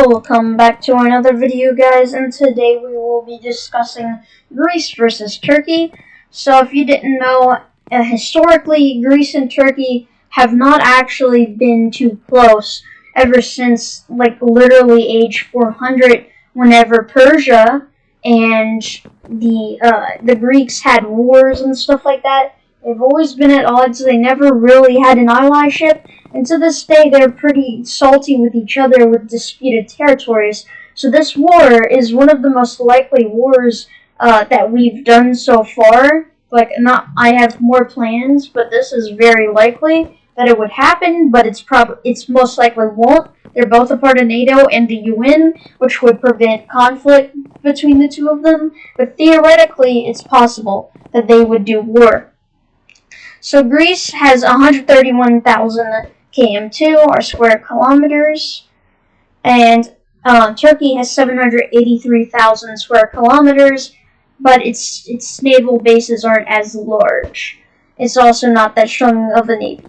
Welcome back to another video, guys, and today we will be discussing Greece versus Turkey. So if you didn't know, historically Greece and Turkey have not actually been too close ever since literally age 400, whenever Persia and the Greeks had wars and stuff like that. They've always been at odds. They never really had an allyship, and to this day they're pretty salty with each other with disputed territories. So this war is one of the most likely wars that we've done so far. I have more plans, but this is very likely that it would happen, but it's most likely won't. They're both a part of NATO and the UN, which would prevent conflict between the two of them, but theoretically it's possible that they would do war. So Greece has 131,000 km2, or square kilometers, and Turkey has 783,000 square kilometers, but its naval bases aren't as large. It's also not that strong of a navy.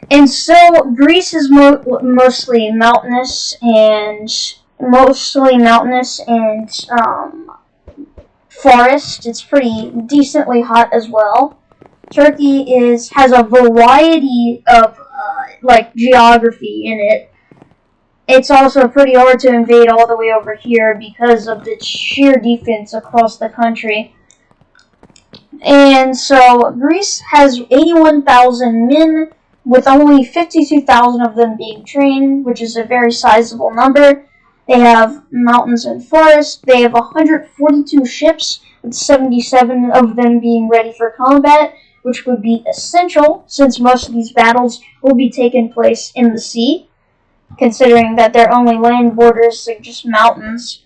And so Greece is mostly mountainous and forest. It's pretty decently hot as well. Turkey has a variety of geography in it. It's also pretty hard to invade all the way over here because of the sheer defense across the country. And so Greece has 81,000 men, with only 52,000 of them being trained, which is a very sizable number. They have mountains and forests. They have 142 ships, with 77 of them being ready for combat, which would be essential since most of these battles will be taking place in the sea, considering that their only land borders are just mountains.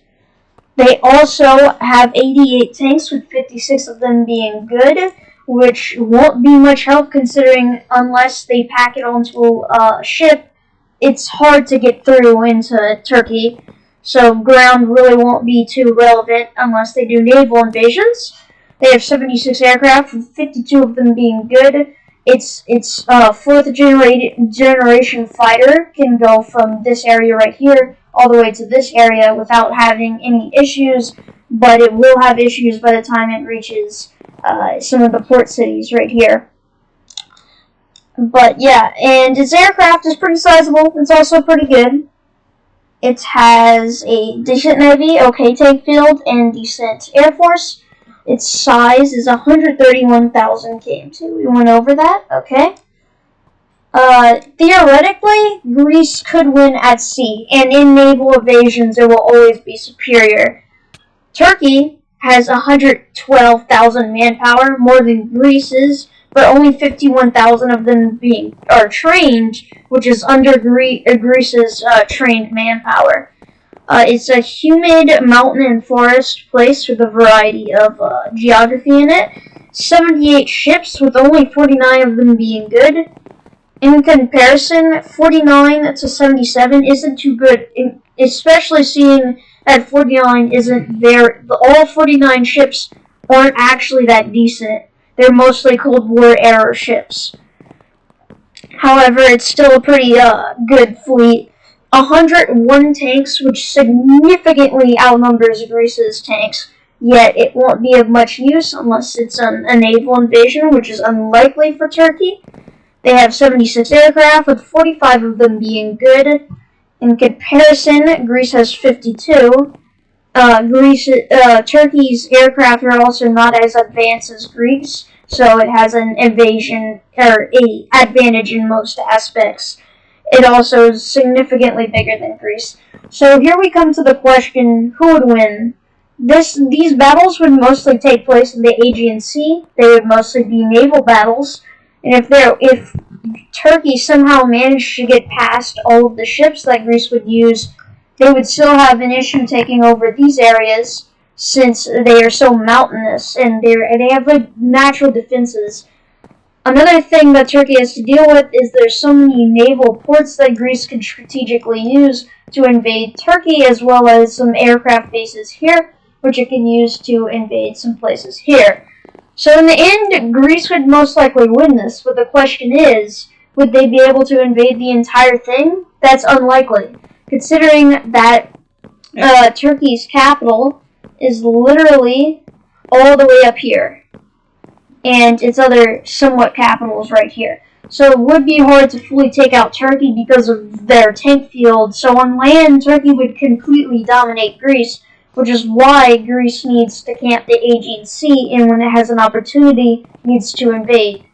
They also have 88 tanks, with 56 of them being good, which won't be much help considering unless they pack it onto a ship, it's hard to get through into Turkey. So ground really won't be too relevant unless they do naval invasions. They have 76 aircraft, with 52 of them being good. Its fourth generation fighter can go from this area right here all the way to this area without having any issues, but it will have issues by the time it reaches some of the port cities right here. But yeah, and its aircraft is pretty sizable. It's also pretty good. It has a decent navy, okay tank field, and decent air force. Its size is 131,000 km2. We went over that, okay. Theoretically, Greece could win at sea, and in naval evasions it will always be superior. Turkey has 112,000 manpower, more than Greece's, but only 51,000 of them are trained, which is under Greece's trained manpower. It's a humid mountain and forest place with a variety of geography in it. 78 ships, with only 49 of them being good. In comparison, 49 to 77 isn't too good, especially seeing that 49 isn't there. All 49 ships aren't actually that decent. They're mostly Cold War era ships. However, it's still a pretty good fleet. 101 tanks, which significantly outnumbers Greece's tanks, yet it won't be of much use unless it's a naval invasion, which is unlikely for Turkey. They have 76 aircraft, with 45 of them being good. In comparison, Greece has 52. Turkey's aircraft are also not as advanced as Greece, so it has an advantage in most aspects. It also is significantly bigger than Greece. So here we come to the question, who would win? These battles would mostly take place in the Aegean Sea. They would mostly be naval battles. And if Turkey somehow managed to get past all of the ships that Greece would use, they would still have an issue taking over these areas since they are so mountainous and they have natural defenses. Another thing that Turkey has to deal with is there's so many naval ports that Greece can strategically use to invade Turkey, as well as some aircraft bases here, which it can use to invade some places here. So in the end, Greece would most likely win this, but the question is, would they be able to invade the entire thing? That's unlikely. considering that Turkey's capital is literally all the way up here, and its other somewhat capitals right here. So it would be hard to fully take out Turkey because of their tank field. So on land, Turkey would completely dominate Greece, which is why Greece needs to camp the Aegean Sea, and when it has an opportunity, needs to invade.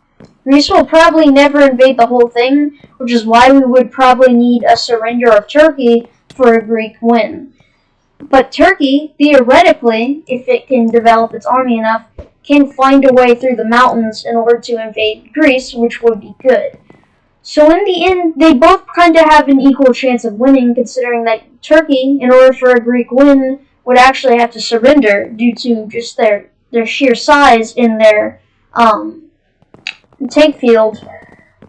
Greece will probably never invade the whole thing, which is why we would probably need a surrender of Turkey for a Greek win. But Turkey, theoretically, if it can develop its army enough, can find a way through the mountains in order to invade Greece, which would be good. So in the end, they both kind of have an equal chance of winning, considering that Turkey, in order for a Greek win, would actually have to surrender due to just their sheer size in their tank field.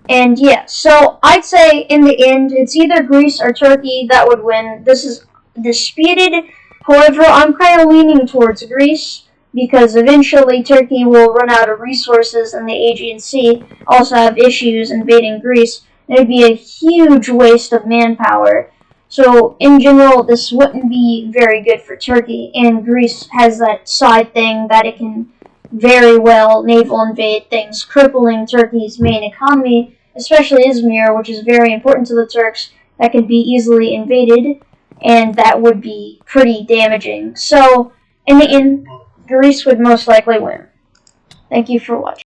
And yeah, so I'd say in the end, it's either Greece or Turkey that would win. This is disputed. However, I'm kind of leaning towards Greece, because eventually Turkey will run out of resources and the Aegean Sea also have issues invading Greece. It would be a huge waste of manpower. So in general, this wouldn't be very good for Turkey, and Greece has that side thing that it can very well naval invade things, crippling Turkey's main economy, especially Izmir, which is very important to the Turks, that could be easily invaded, and that would be pretty damaging. So in the end, Greece would most likely win. Thank you for watching.